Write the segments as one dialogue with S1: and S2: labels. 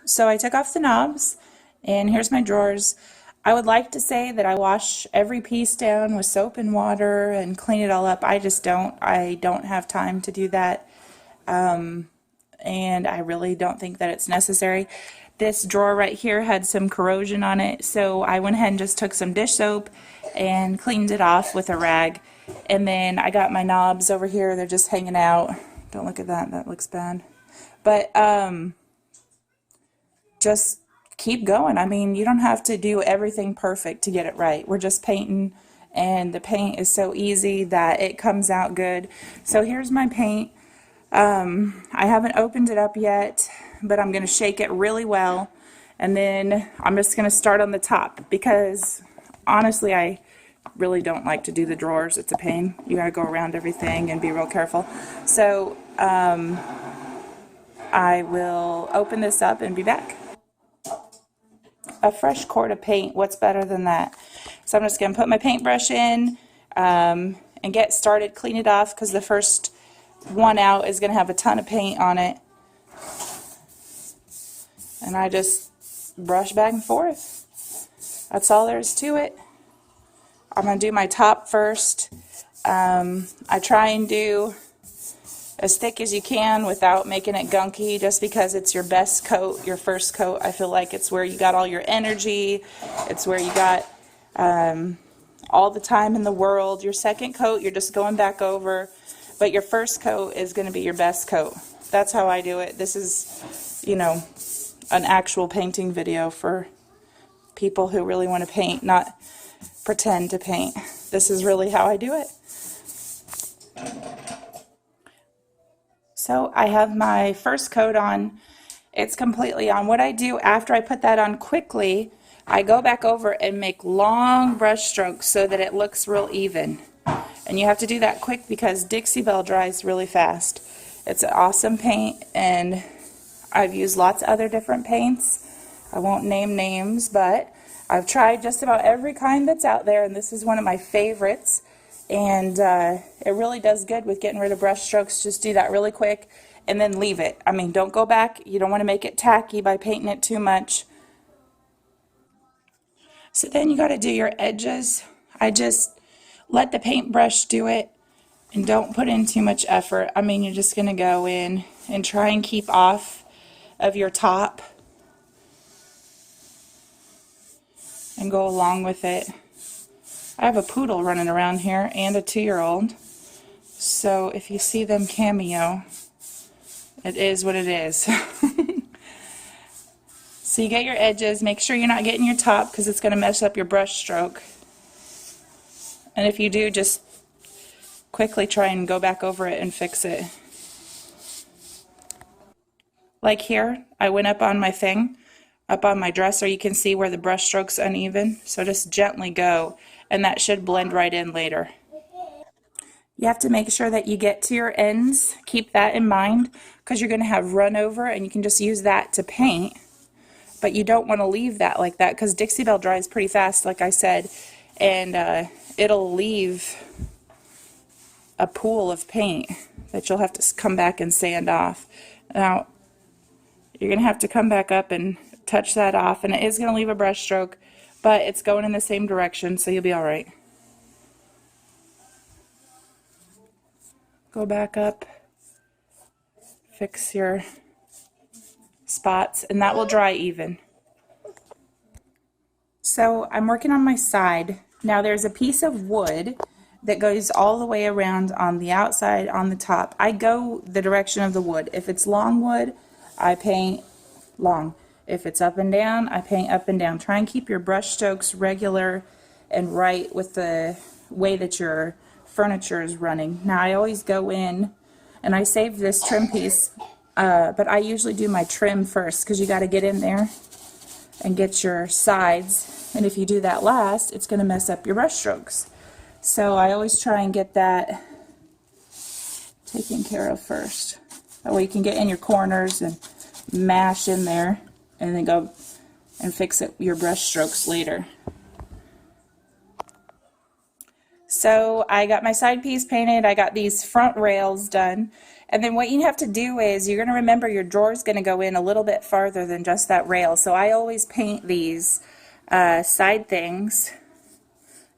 S1: So I took off the knobs, and here's my drawers. I would like to say that I wash every piece down with soap and water and clean it all up. I just don't. I don't have time to do that, and I really don't think that it's necessary. This drawer right here had some corrosion on it, so I went ahead and just took some dish soap and cleaned it off with a rag. And then I got my knobs over here. They're just hanging out. Don't look at that. That looks bad. But just keep going. I mean, you don't have to do everything perfect to get it right. We're just painting, and the paint is so easy that it comes out good. So here's my paint. I haven't opened it up yet, but I'm going to shake it really well, and then I'm just going to start on the top because honestly I really don't like to do the drawers. It's a pain. You got to go around everything and be real careful. So I will open this up and be back. A fresh quart of paint, what's better than that? So I'm just going to put my paintbrush in and get started, clean it off, because the first one out is going to have a ton of paint on it. And I just brush back and forth. That's all there is to it. I'm going to do my top first. I try and do as thick as you can without making it gunky, just because it's your best coat, your first coat. I feel like it's where you got all your energy. It's where you got all the time in the world. Your second coat, you're just going back over, but your first coat is going to be your best coat. That's how I do it. This is, you know, an actual painting video for people who really want to paint, not pretend to paint. This is really how I do it. So I have my first coat on. It's completely on. What I do after I put that on quickly, I go back over and make long brush strokes so that it looks real even. And you have to do that quick because Dixie Belle dries really fast. It's an awesome paint, and I've used lots of other different paints. I won't name names, but I've tried just about every kind that's out there, and this is one of my favorites. And it really does good with getting rid of brush strokes. Just do that really quick and then leave it. I mean, don't go back. You don't want to make it tacky by painting it too much. So then you got to do your edges. I just let the paintbrush do it and don't put in too much effort. I mean, you're just going to go in and try and keep off of your top and go along with it. I have a poodle running around here and a 2-year-old, so if you see them cameo, it is what it is. So you get your edges, make sure you're not getting your top because it's going to mess up your brush stroke. And if you do, just quickly try and go back over it and fix it. Like here, I went up on my thing, up on my dresser, you can see where the brush stroke's uneven, so just gently go, and that should blend right in later. You have to make sure that you get to your ends. Keep that in mind because you're going to have run over, and you can just use that to paint, but you don't want to leave that like that because Dixie Belle dries pretty fast, like I said, and it'll leave a pool of paint that you'll have to come back and sand off. Now, you're going to have to come back up and touch that off, and it is going to leave a brush stroke, but it's going in the same direction, so you'll be all right. Go back up, fix your spots, and that will dry even. So I'm working on my side. Now there's a piece of wood that goes all the way around on the outside, on the top. I go the direction of the wood. If it's long wood, I paint long. If it's up and down, I paint up and down. Try and keep your brush strokes regular and right with the way that your furniture is running. Now I always go in and I save this trim piece, but I usually do my trim first because you got to get in there and get your sides, and if you do that last, it's going to mess up your brush strokes. So I always try and get that taken care of first. That way you can get in your corners and mash in there and then go and fix it, your brush strokes later. So I got my side piece painted, I got these front rails done, And then what you have to do is you're going to remember your drawer is going to go in a little bit farther than just that rail. So I always paint these side things.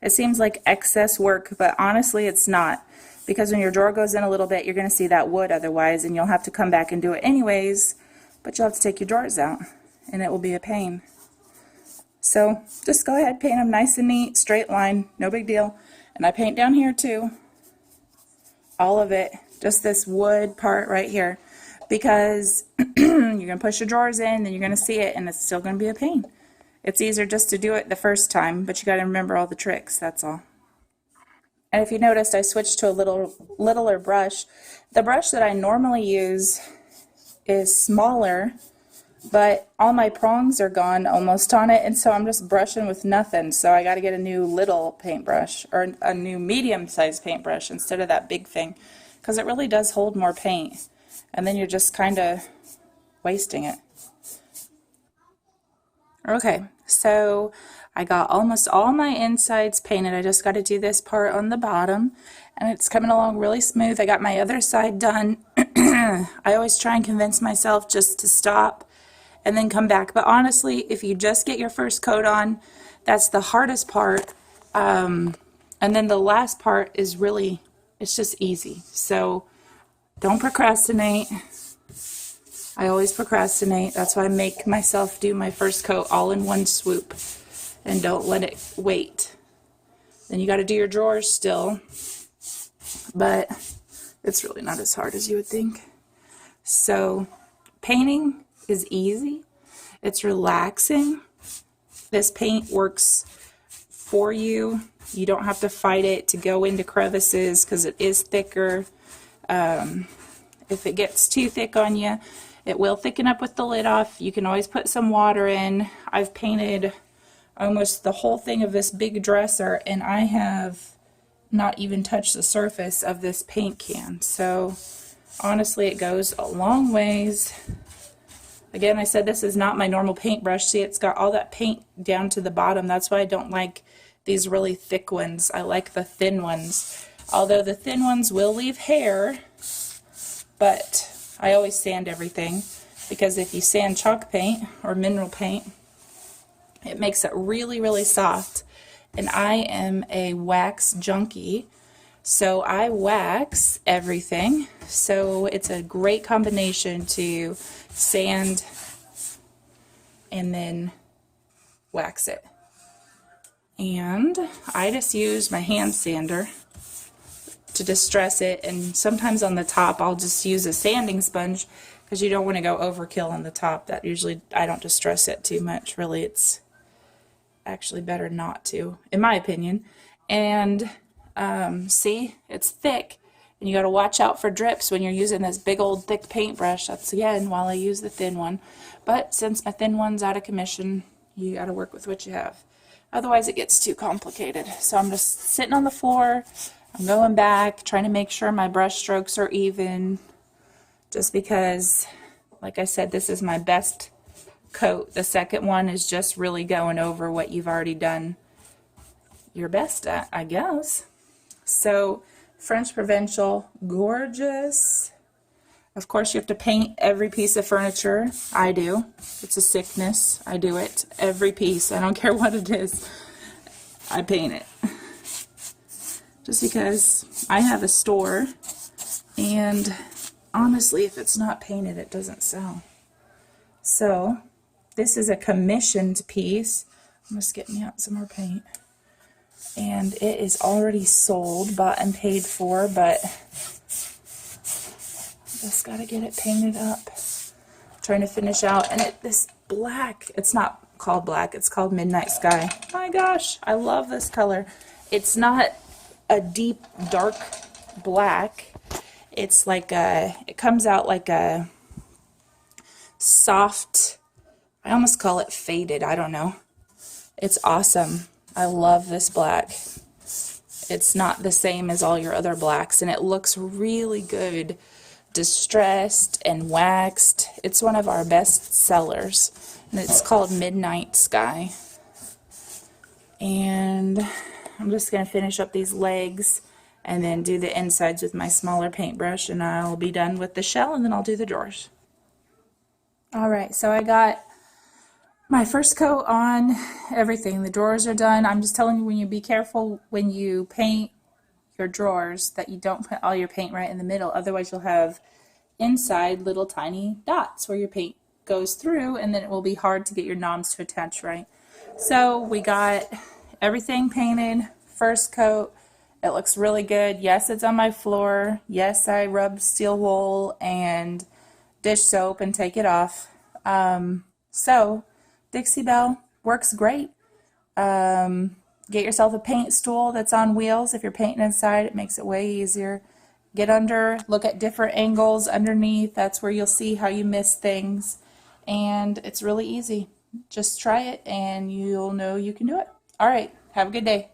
S1: It seems like excess work, but honestly it's not. Because when your drawer goes in a little bit, you're going to see that wood otherwise, and you'll have to come back and do it anyways, but you'll have to take your drawers out, and it will be a pain. So just go ahead, paint them nice and neat, straight line, no big deal. And I paint down here too. All of it, just this wood part right here, because you're going to push your drawers in, then you're going to see it, and it's still going to be a pain. It's easier just to do it the first time, but you got to remember all the tricks, that's all. And if you noticed, I switched to a littler brush. The brush that I normally use is smaller, but all my prongs are gone almost on it, and so I'm just brushing with nothing. So I got to get a new little paintbrush, or a new medium-sized paintbrush instead of that big thing, because it really does hold more paint, and then you're just kind of wasting it. Okay, so I got almost all my insides painted. I just got to do this part on the bottom, and it's coming along really smooth. I got my other side done. I always try and convince myself just to stop and then come back, but honestly, if you just get your first coat on, that's the hardest part, and then the last part is really, it's just easy. So don't procrastinate. I always procrastinate. That's why I make myself do my first coat all in one swoop, and don't let it wait. Then you got to do your drawers still, but it's really not as hard as you would think. So painting is easy. It's relaxing. This paint works for you. You don't have to fight it to go into crevices because it is thicker. If it gets too thick on you, it will thicken up with the lid off. You can always put some water in. I've painted almost the whole thing of this big dresser, and I have not even touched the surface of this paint can. So honestly, it goes a long ways. Again, I said this is not my normal paintbrush. See, it's got all that paint down to the bottom. That's why I don't like these really thick ones. I like the thin ones. Although the thin ones will leave hair, but I always sand everything, because if you sand chalk paint or mineral paint, it makes it really, really soft. And I am a wax junkie, so I wax everything. So it's a great combination to sand and then wax it. And I just use my hand sander to distress it, and sometimes on the top I'll just use a sanding sponge, because you don't want to go overkill on the top. That usually, I don't distress it too much. Really, it's actually better not to, in my opinion. And see, it's thick, and you got to watch out for drips when you're using this big old thick paintbrush. That's again while I use the thin one, but since my thin one's out of commission, you got to work with what you have. Otherwise it gets too complicated. So I'm just sitting on the floor, I'm going back, trying to make sure my brush strokes are even, just because, like I said, this is my best coat. The second one is just really going over what you've already done your best at, I guess. So French Provincial, gorgeous. Of course, you have to paint every piece of furniture. I do. It's a sickness. I do it. Every piece. I don't care what it is. I paint it. Just because I have a store, and honestly, if it's not painted, it doesn't sell. So this is a commissioned piece. I'm just getting out some more paint. And it is already sold, bought and paid for, but just got to get it painted up. I'm trying to finish out, and this black, it's not called black, it's called Midnight Sky. My gosh, I love this color. It's not a deep dark black. It's like a, it comes out like a soft, I almost call it faded, I don't know. It's awesome. I love this black. It's not the same as all your other blacks, and it looks really good distressed and waxed. It's one of our best sellers, and it's called Midnight Sky. And I'm just going to finish up these legs, and then do the insides with my smaller paintbrush, and I'll be done with the shell, and then I'll do the drawers. Alright, so I got my first coat on everything. The drawers are done. I'm just telling you, when you be careful when you paint your drawers that you don't put all your paint right in the middle, otherwise you'll have inside little tiny dots where your paint goes through, and then it will be hard to get your knobs to attach right. So we got everything painted, first coat. It looks really good. Yes, it's on my floor. Yes, I rubbed steel wool and dish soap and take it off. So Dixie Belle works great. Get yourself a paint stool that's on wheels. If you're painting inside, it makes it way easier. Get under, look at different angles underneath. That's where you'll see how you miss things. And it's really easy. Just try it and you'll know you can do it. All right, have a good day.